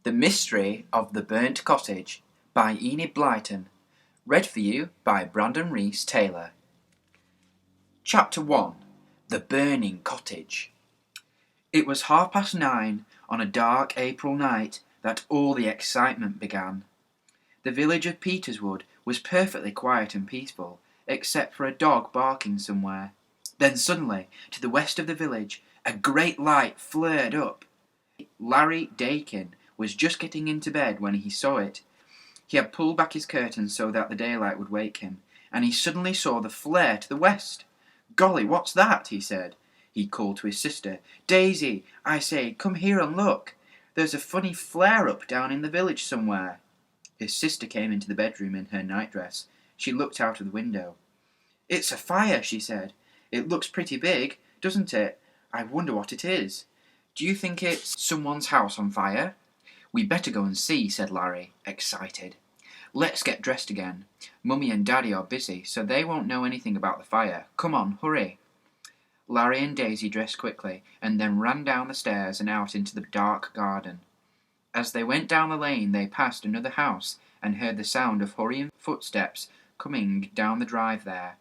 The Mystery of the Burnt Cottage by Enid Blyton. Read for you by Brandon Rees Taylor. Chapter 1. The Burning Cottage. It was 9:30 on a dark April night that all the excitement began. The village of Peterswood was perfectly quiet and peaceful, except for a dog barking somewhere. Then suddenly, to the west of the village, a great light flared up. Larry Dakin was just getting into bed when he saw it. He had pulled back his curtains so that the daylight would wake him, and he suddenly saw the flare to the west. "Golly, what's that?" he said. He called to his sister. "Daisy, I say, come here and look. There's a funny flare-up down in the village somewhere." His sister came into the bedroom in her nightdress. She looked out of the window. "It's a fire," she said. "It looks pretty big, doesn't it? I wonder what it is. Do you think it's someone's house on fire?" "We'd better go and see," said Larry, excited. "Let's get dressed again. Mummy and Daddy are busy, so they won't know anything about the fire. Come on, hurry." Larry and Daisy dressed quickly, and then ran down the stairs and out into the dark garden. As they went down the lane, they passed another house and heard the sound of hurrying footsteps coming down the drive there.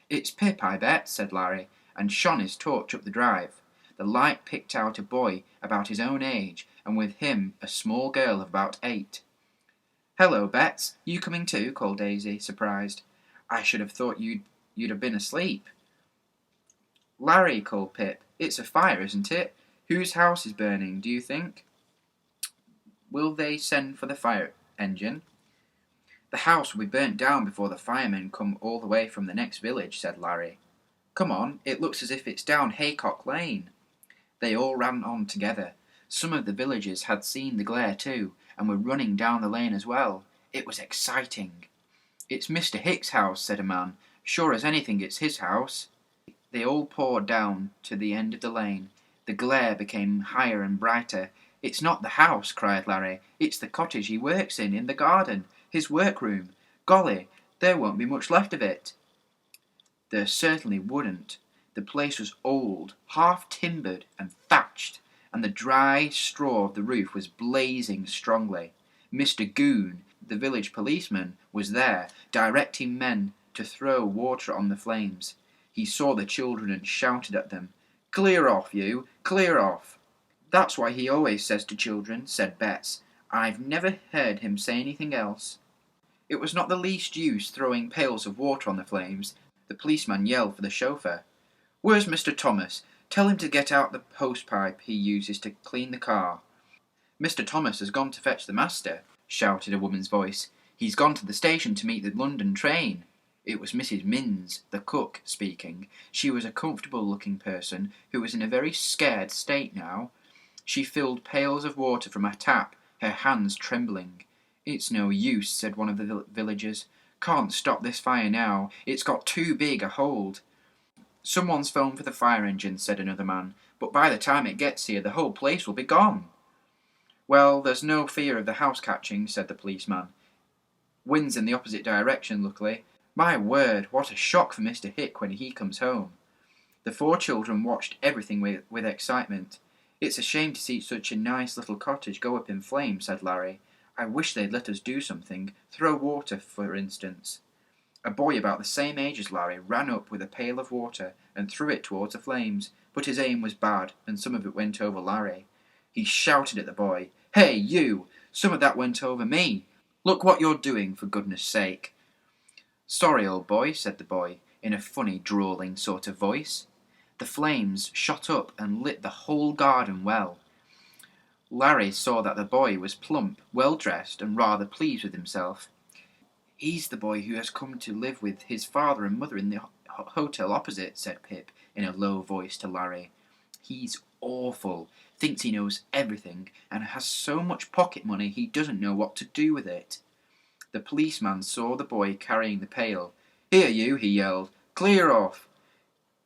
"It's Pip, I bet," said Larry, and shone his torch up the drive. The light picked out a boy about his own age, and with him a small girl of about 8. "Hello, Bets, you coming too?" called Daisy, surprised. "I should have thought you'd have been asleep." "Larry," called Pip, "it's a fire, isn't it? Whose house is burning, do you think?" "Will they send for the fire engine?" "The house will be burnt down before the firemen come all the way from the next village," said Larry. "Come on, it looks as if it's down Haycock Lane." They all ran on together. Some of the villagers had seen the glare too, and were running down the lane as well. It was exciting. "It's Mr. Hick's house," said a man. "Sure as anything it's his house." They all poured down to the end of the lane. The glare became higher and brighter. "It's not the house," cried Larry. "It's the cottage he works in the garden, his workroom. Golly, there won't be much left of it." There certainly wouldn't. The place was old, half-timbered and thatched, and the dry straw of the roof was blazing strongly. Mr. Goon, the village policeman, was there, directing men to throw water on the flames. He saw the children and shouted at them. "Clear off, you! Clear off!" "That's why he always says to children," said Bets. "I've never heard him say anything else." It was not the least use throwing pails of water on the flames. The policeman yelled for the chauffeur. "Where's Mr. Thomas? Tell him to get out the hosepipe he uses to clean the car." "Mr. Thomas has gone to fetch the master," shouted a woman's voice. "He's gone to the station to meet the London train." It was Mrs. Minns, the cook, speaking. She was a comfortable-looking person who was in a very scared state now. She filled pails of water from a tap, her hands trembling. "It's no use," said one of the villagers. "Can't stop this fire now. It's got too big a hold." "Someone's phoned for the fire engine," said another man, "but by the time it gets here the whole place will be gone." "Well, there's no fear of the house catching," said the policeman. "Wind's in the opposite direction, luckily. My word, what a shock for Mr. Hick when he comes home." The 4 children watched everything with excitement. "It's a shame to see such a nice little cottage go up in flames," said Larry. "I wish they'd let us do something, throw water, for instance." A boy about the same age as Larry ran up with a pail of water and threw it towards the flames, but his aim was bad, and some of it went over Larry. He shouted at the boy, "Hey, you! Some of that went over me! Look what you're doing, for goodness sake!" "Sorry, old boy," said the boy, in a funny, drawling sort of voice. The flames shot up and lit the whole garden well. Larry saw that the boy was plump, well-dressed, and rather pleased with himself. "He's the boy who has come to live with his father and mother in the hotel opposite," said Pip in a low voice to Larry. "He's awful, thinks he knows everything, and has so much pocket money he doesn't know what to do with it." The policeman saw the boy carrying the pail. "Here, you," he yelled. "Clear off!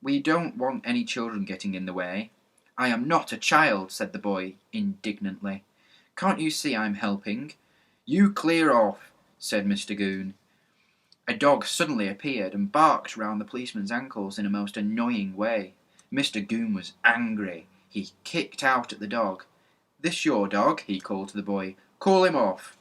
We don't want any children getting in the way." "I am not a child," said the boy indignantly. "Can't you see I'm helping?" "You clear off," said Mr. Goon. A dog suddenly appeared and barked round the policeman's ankles in a most annoying way. Mr. Goon was angry. He kicked out at the dog. "This your dog?" he called to the boy. "Call him off."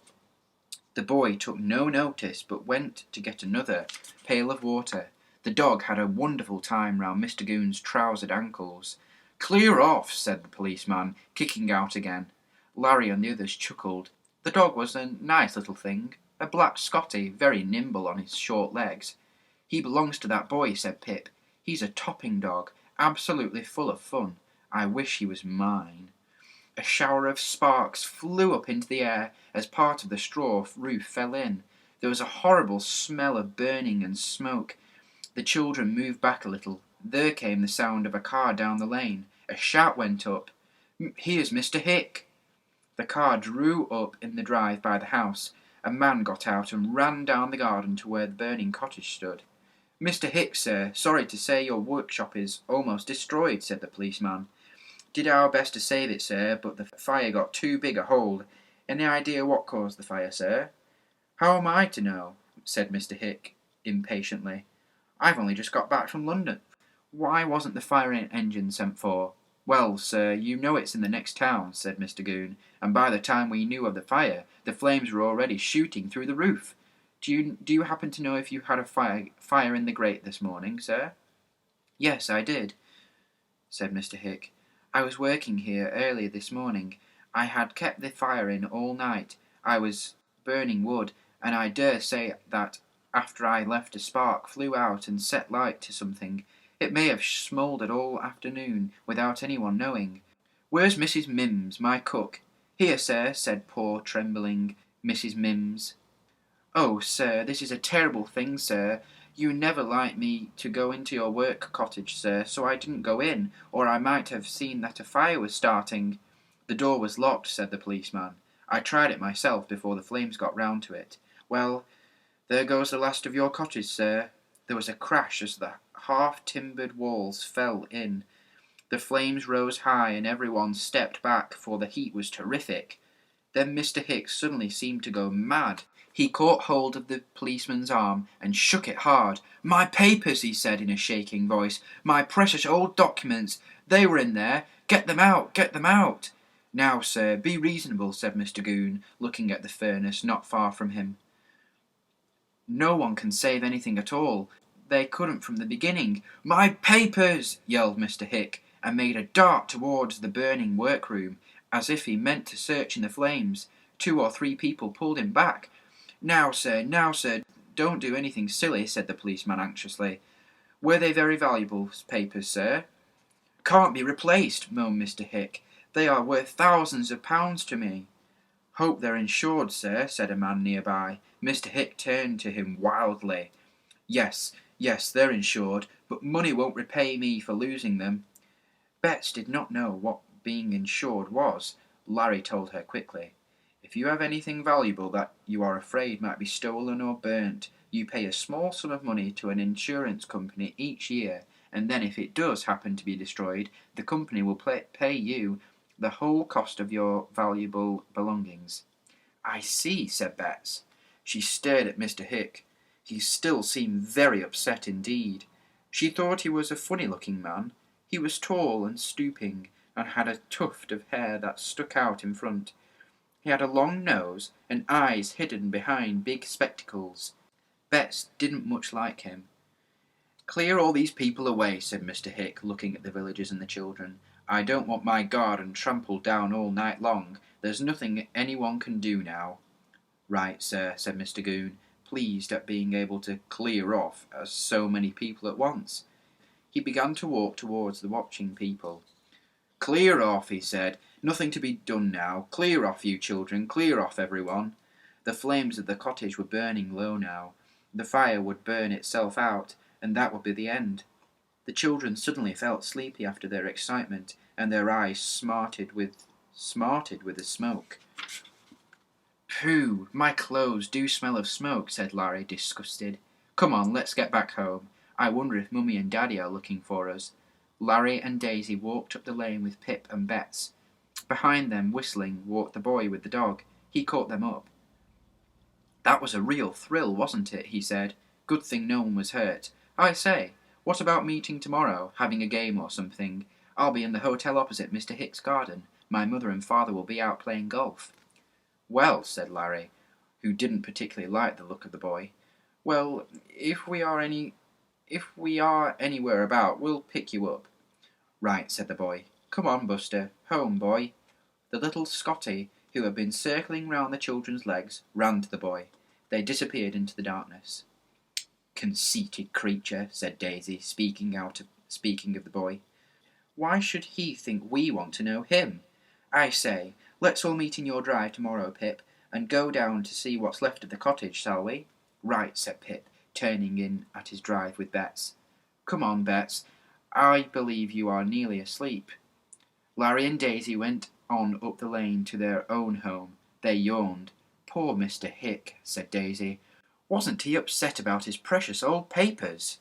The boy took no notice, but went to get another pail of water. The dog had a wonderful time round Mr. Goon's trousered ankles. "Clear off," said the policeman, kicking out again. Larry and the others chuckled. The dog was a nice little thing, a black Scotty, very nimble on his short legs. "He belongs to that boy," said Pip. "He's a topping dog, absolutely full of fun. I wish he was mine." A shower of sparks flew up into the air as part of the straw roof fell in. There was a horrible smell of burning and smoke. The children moved back a little. There came the sound of a car down the lane. A shout went up. "Here's Mr. Hick." The car drew up in the drive by the house. A man got out and ran down the garden to where the burning cottage stood. "Mr. Hick, sir, sorry to say your workshop is almost destroyed," said the policeman. "Did our best to save it, sir, but the fire got too big a hold. Any idea what caused the fire, sir?" "How am I to know?" said Mr. Hick impatiently. "I've only just got back from London. Why wasn't the fire engine sent for?" "Well, sir, you know it's in the next town," said Mr. Goon, "and by the time we knew of the fire, the flames were already shooting through the roof. Do you happen to know if you had a fire in the grate this morning, sir?" "Yes, I did," said Mr. Hick. "I was working here early this morning. I had kept the fire in all night. I was burning wood, and I dare say that after I left a spark flew out and set light to something. It may have smouldered all afternoon without anyone knowing. Where's Mrs. Mims, my cook?" "Here, sir," said poor trembling Mrs. Mims. "Oh, sir, this is a terrible thing, sir. You never liked me to go into your work cottage, sir, so I didn't go in, or I might have seen that a fire was starting." "The door was locked," said the policeman. "I tried it myself before the flames got round to it. Well, there goes the last of your cottage, sir." There was a crash as the half-timbered walls fell in. The flames rose high and everyone stepped back, for the heat was terrific. Then Mr. Hicks suddenly seemed to go mad. He caught hold of the policeman's arm and shook it hard. "My papers," he said in a shaking voice. "My precious old documents. They were in there. Get them out, get them out." "Now, sir, be reasonable," said Mr. Goon, looking at the furnace not far from him. "No one can save anything at all. They couldn't from the beginning." "My papers!" yelled Mr. Hick, and made a dart towards the burning workroom, as if he meant to search in the flames. 2 or 3 people pulled him back. Now, sir, don't do anything silly," said the policeman anxiously. "Were they very valuable papers, sir?" "Can't be replaced," moaned Mr. Hick. "They are worth thousands of pounds to me." "Hope they're insured, sir," said a man nearby. Mr. Hick turned to him wildly. Yes, they're insured, but money won't repay me for losing them." Bets did not know what being insured was. Larry told her quickly. "If you have anything valuable that you are afraid might be stolen or burnt, you pay a small sum of money to an insurance company each year, and then if it does happen to be destroyed, the company will pay you the whole cost of your valuable belongings." "I see," said Bets. She stared at Mr. Hick. He still seemed very upset indeed. She thought he was a funny-looking man. He was tall and stooping, and had a tuft of hair that stuck out in front. He had a long nose, and eyes hidden behind big spectacles. Bets didn't much like him. "Clear all these people away," said Mr. Hick, looking at the villagers and the children. "I don't want my garden trampled down all night long. There's nothing anyone can do now." "Right, sir," said Mr. Goon, pleased at being able to clear off as so many people at once. He began to walk towards the watching people. "Clear off," he said. "Nothing to be done now. Clear off, you children. Clear off, everyone." The flames of the cottage were burning low now. The fire would burn itself out, and that would be the end. The children suddenly felt sleepy after their excitement, and their eyes smarted with the smoke. "Pooh, my clothes do smell of smoke," said Larry, disgusted. "Come on, let's get back home. I wonder if Mummy and Daddy are looking for us." Larry and Daisy walked up the lane with Pip and Bets. Behind them, whistling, walked the boy with the dog. He caught them up. "That was a real thrill, wasn't it?" he said. "Good thing no one was hurt. I say, what about meeting tomorrow, having a game or something? I'll be in the hotel opposite Mr. Hick's garden. My mother and father will be out playing golf." "Well," said Larry, who didn't particularly like the look of the boy, "well, if we are anywhere about, we'll pick you up." "Right," said the boy. "Come on, Buster. Home, boy." The little Scotty, who had been circling round the children's legs, ran to the boy. They disappeared into the darkness. "Conceited creature," said Daisy, speaking of the boy. "Why should he think we want to know him? I say, let's all meet in your drive tomorrow, Pip, and go down to see what's left of the cottage, shall we?" "Right," said Pip, turning in at his drive with Bets. "Come on, Bets. I believe you are nearly asleep." Larry and Daisy went on up the lane to their own home. They yawned. "Poor Mr. Hick," said Daisy. "Wasn't he upset about his precious old papers?"